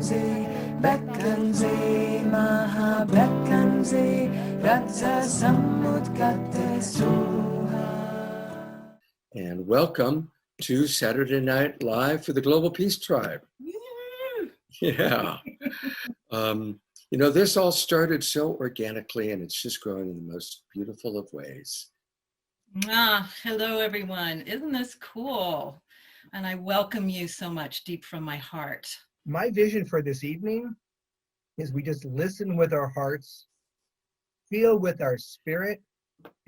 Bekkanze, Bekkanze, Maha Bekkanze, Ratsa Samudgata Suha. And welcome to Saturday Night Live for the Global Peace Tribe. Yeah. This all started so organically, and it's just growing in the most beautiful of ways. Hello, everyone. Isn't this cool? And I welcome you so much deep from my heart. My vision for this evening is we just listen with our hearts, feel with our spirit,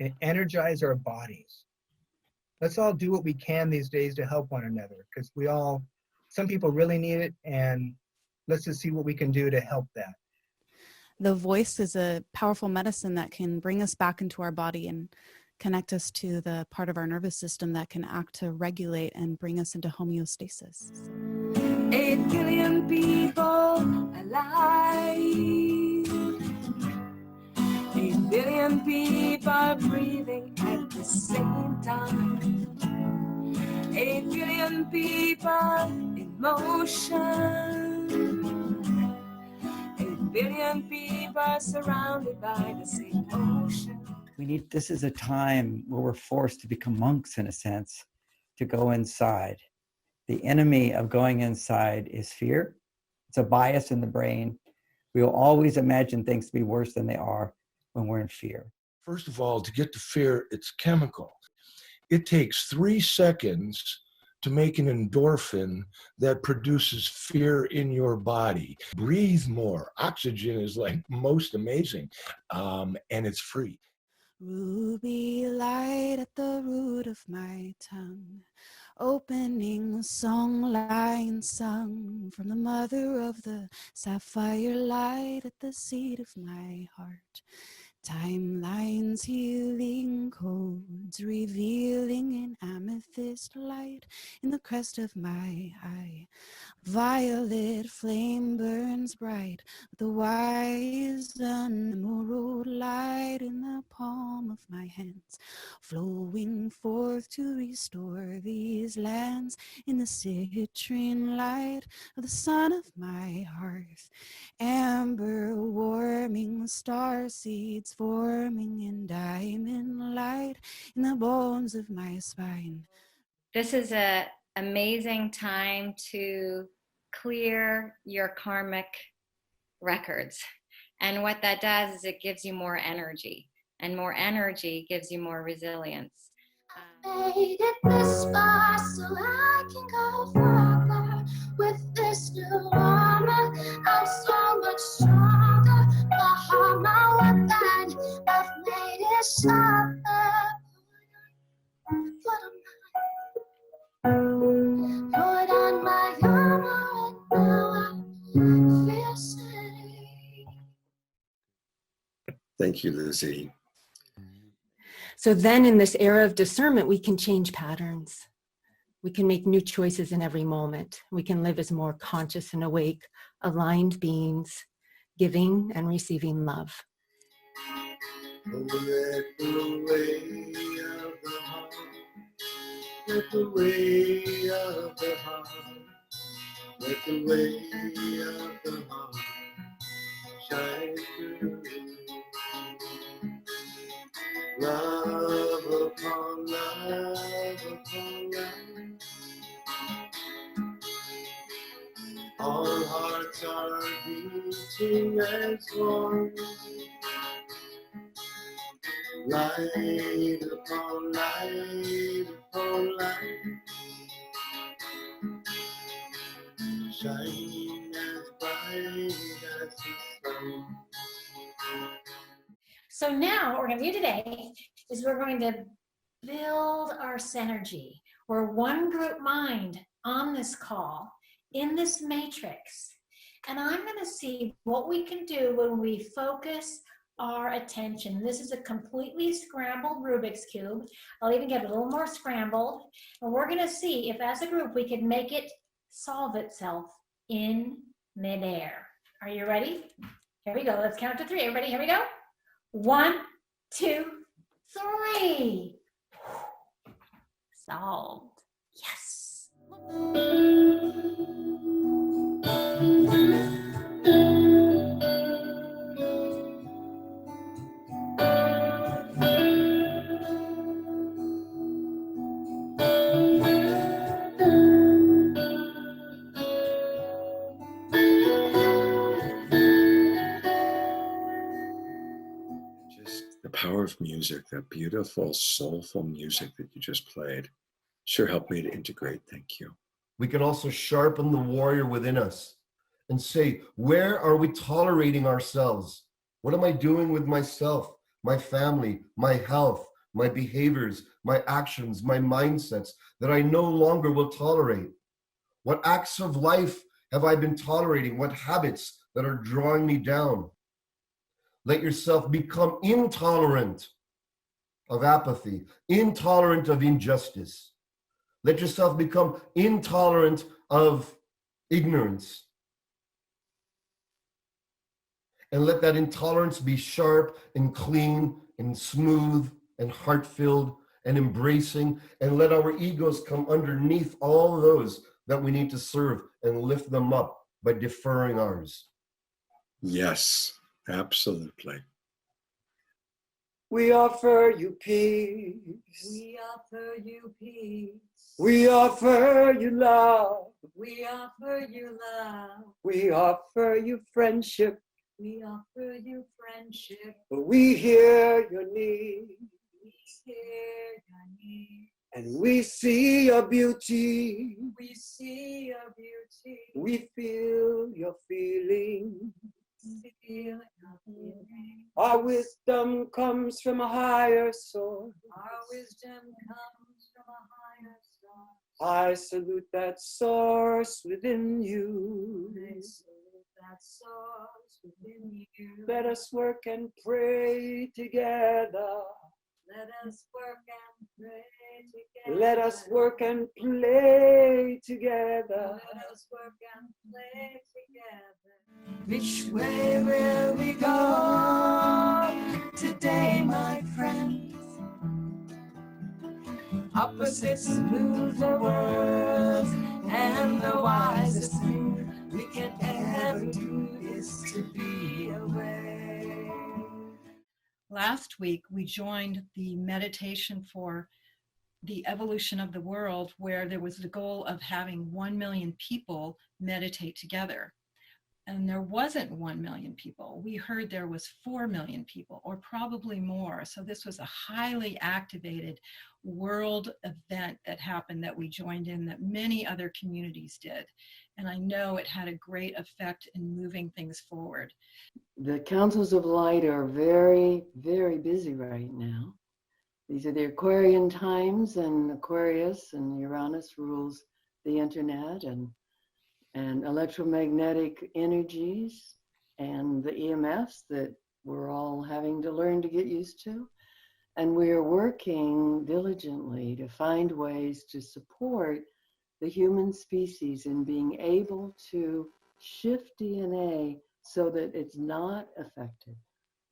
and energize our bodies. Let's all do what we can these days to help one another, because some people really need it, and let's just see what we can do to help that. The voice is a powerful medicine that can bring us back into our body and connect us to the part of our nervous system that can act to regulate and bring us into homeostasis. 8 billion people alive. 8 billion people breathing at the same time. 8 billion people in motion. 8 billion people surrounded by the same ocean. This is a time where we're forced to become monks, in a sense, to go inside. The enemy of going inside is fear. It's a bias in the brain. We will always imagine things to be worse than they are when we're in fear. First of all, to get to fear, it's chemical. It takes 3 seconds to make an endorphin that produces fear in your body. Breathe more. Oxygen is like most amazing, and it's free. Ruby light at the root of my tongue, opening song line sung from the mother of the sapphire light at the seat of my heart. Timelines healing codes, revealing an amethyst light in the crest of my eye. Violet flame burns bright with the wise emerald light in the palm of my hands, flowing forth to restore these lands in the citrine light of the sun of my hearth. Amber warming star seeds forming in diamond light in the bones of my spine. This is an amazing time to clear your karmic records. And what that does is it gives you more energy, and more energy gives you more resilience. I made it this far so I can go further. With this new armor, I'm so much stronger. My heart, my weapon, I've made it sharper. Put on my armor and now I feel safe. Thank you, Lizzie. So then in this era of discernment, we can change patterns. We can make new choices in every moment. We can live as more conscious and awake, aligned beings, giving and receiving love. Let the way of the heart, let the way of the heart, let the way of the heart shine through. Love upon love upon love. All hearts are beating as one. Light upon light upon light, shining as bright as the sun. So now what we're going to do today is we're going to build our synergy. We're one group mind on this call, in this matrix. And I'm going to see what we can do when we focus our attention. This is a completely scrambled Rubik's Cube. I'll even get a little more scrambled. And we're going to see if as a group we can make it solve itself in midair. Are you ready? Here we go. Let's count to 3. Everybody, here we go. 1, 2, 3. Solved. Yes. of music, that beautiful, soulful music that you just played. Sure helped me to integrate. Thank you. We can also sharpen the warrior within us and say, where are we tolerating ourselves? What am I doing with myself, my family, my health, my behaviors, my actions, my mindsets that I no longer will tolerate? What acts of life have I been tolerating? What habits that are drawing me down? Let yourself become intolerant of apathy, intolerant of injustice. Let yourself become intolerant of ignorance. And let that intolerance be sharp and clean and smooth and heart-filled and embracing. And let our egos come underneath all those that we need to serve and lift them up by deferring ours. Yes, absolutely. We offer you peace. We offer you peace. We offer you love. We offer you love. We offer you friendship. We offer you friendship. We hear your need. We hear your need. And we see your beauty. We see your beauty. We feel your feeling. Feel your feeling. Our wisdom comes from a higher source. Our wisdom comes from a higher source. I salute that source within you. I salute that source within you. Let us work and pray together. Let us work and pray together. Let us work and play together. Let us work and play together. Which way will we go today, my friends? Opposites move the world, and the wisest move we can ever do is to be aware. Last week, we joined the meditation for the evolution of the world, where there was the goal of having 1 million people meditate together. And there wasn't 1 million people. We heard there was 4 million people, or probably more. So this was a highly activated world event that happened, that we joined in, that many other communities did. And I know it had a great effect in moving things forward. The councils of light are very, very busy right now. These are the Aquarian times, and Aquarius and Uranus rules the internet and electromagnetic energies and the EMFs that we're all having to learn to get used to. And we are working diligently to find ways to support the human species in being able to shift DNA so that it's not affected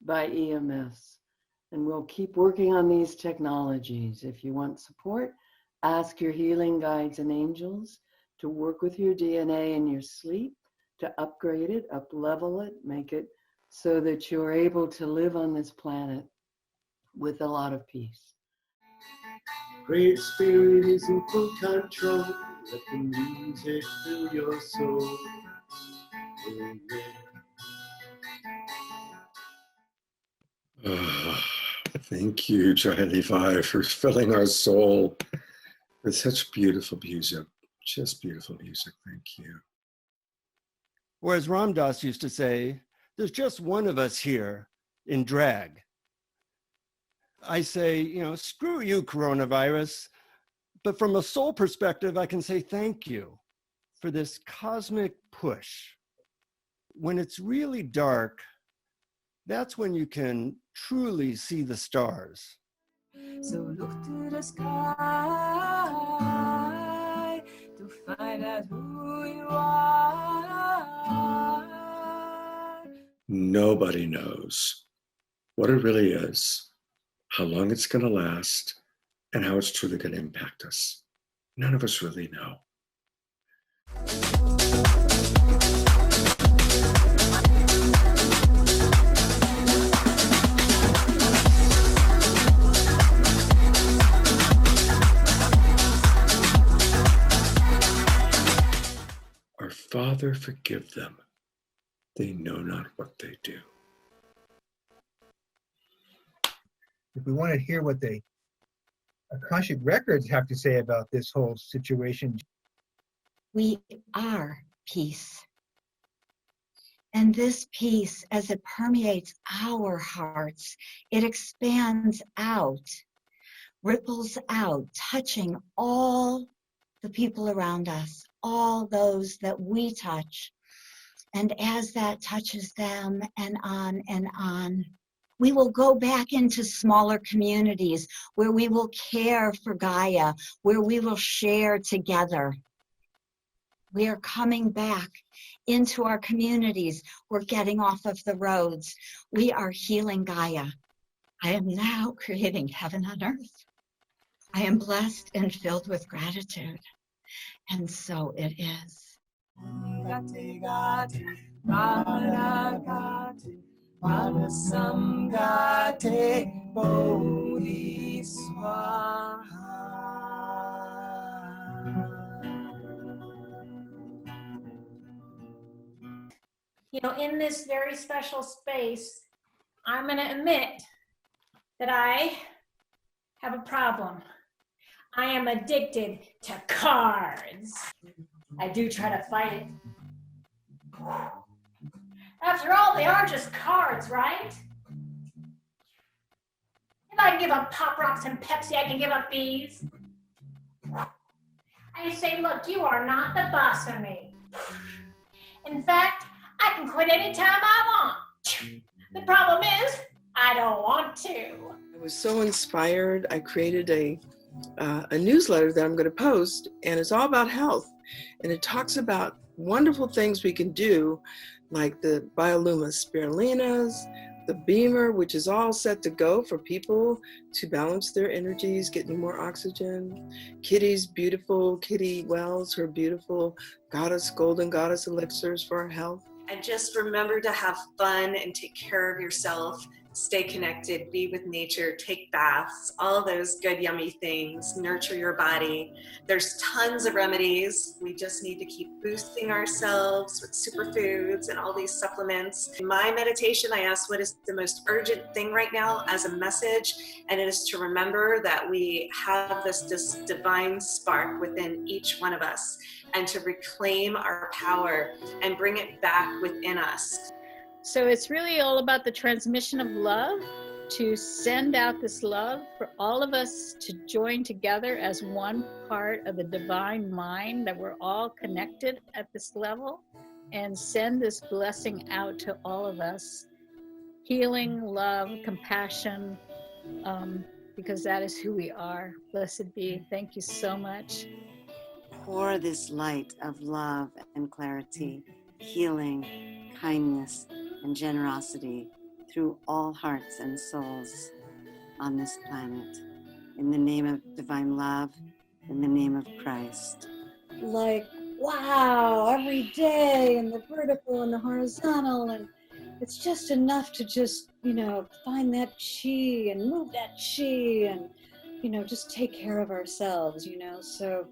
by EMFs. And we'll keep working on these technologies. If you want support, ask your healing guides and angels to work with your DNA in your sleep, to upgrade it, up-level it, make it so that you're able to live on this planet with a lot of peace. Great Spirit is in full control. Let the music fill your soul. Amen. Thank you, Charlie Vai, for filling our soul with such beautiful music. Just beautiful music. Thank you. Or as Ram Dass used to say, there's just one of us here in drag. I say, screw you, coronavirus. But from a soul perspective, I can say thank you for this cosmic push. When it's really dark, that's when you can truly see the stars. So look to the sky to find out who you are. Nobody knows what it really is, how long it's going to last, and how it's truly going to impact us. None of us really know. Our Father, forgive them. They know not what they do. if we want to hear what the Akashic records have to say about this whole situation. We are peace. And this peace, as it permeates our hearts, it expands out, ripples out, touching all the people around us, all those that we touch. And as that touches them and on, we will go back into smaller communities where we will care for Gaia, where we will share together. We are coming back into our communities. We're getting off of the roads. We are healing Gaia. I am now creating heaven on earth. I am blessed and filled with gratitude. And so it is. Gate, gate, Varagate, Manasamgate, Bodhiswaha. You know, in this very special space, I'm going to admit that I have a problem. I am addicted to cards. I do try to fight it. After all, they are just cards, right? If I can give up Pop Rocks and Pepsi, I can give up these. I say, look, you are not the boss of me. In fact, I can quit anytime I want. The problem is, I don't want to. I was so inspired, I created a newsletter that I'm going to post, and it's all about health. And it talks about wonderful things we can do, like the Bioluma Spirulinas, the Beamer, which is all set to go for people to balance their energies, getting more oxygen. Kitty's beautiful, Kitty Wells, her beautiful golden goddess elixirs for our health. And just remember to have fun and take care of yourself. Stay connected, be with nature, take baths, all those good, yummy things, nurture your body. There's tons of remedies. We just need to keep boosting ourselves with superfoods and all these supplements. In my meditation, I asked what is the most urgent thing right now as a message, and it is to remember that we have this divine spark within each one of us, and to reclaim our power and bring it back within us. So it's really all about the transmission of love, to send out this love for all of us to join together as one part of the divine mind, that we're all connected at this level, and send this blessing out to all of us. Healing, love, compassion, because that is who we are. Blessed be. Thank you so much. Pour this light of love and clarity, healing, kindness, and generosity through all hearts and souls on this planet. In the name of divine love, in the name of Christ. Like, wow, every day, and the vertical and the horizontal, and it's just enough to just, find that chi and move that chi and, just take care of ourselves, so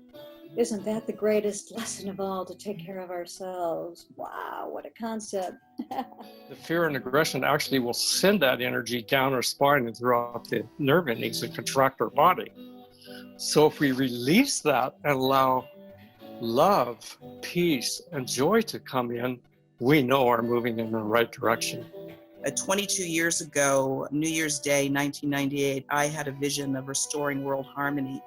isn't that the greatest lesson of all, to take care of ourselves? Wow, what a concept. The fear and aggression actually will send that energy down our spine and throughout the nerve endings and contract our body. So if we release that and allow love, peace, and joy to come in, we know we're moving in the right direction. 22 years ago, New Year's Day, 1998, I had a vision of restoring world harmony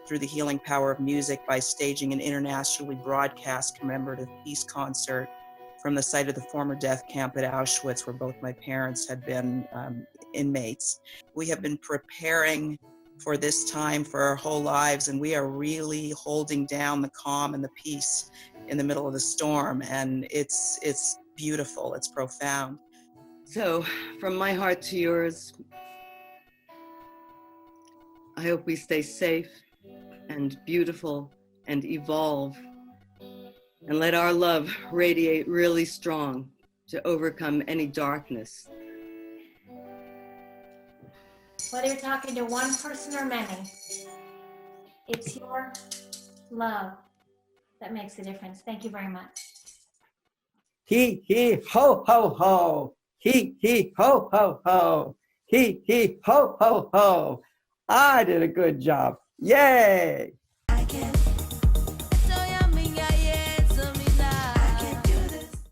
through the healing power of music by staging an internationally broadcast commemorative peace concert from the site of the former death camp at Auschwitz, where both my parents had been inmates. We have been preparing for this time for our whole lives, and we are really holding down the calm and the peace in the middle of the storm, and it's beautiful, it's profound. So, from my heart to yours, I hope we stay safe and beautiful and evolve, and let our love radiate really strong to overcome any darkness. Whether you're talking to one person or many, it's your love that makes the difference. Thank you very much. He, ho, ho, ho. He, ho, ho, ho. He, ho, ho, ho. I did a good job. Yay!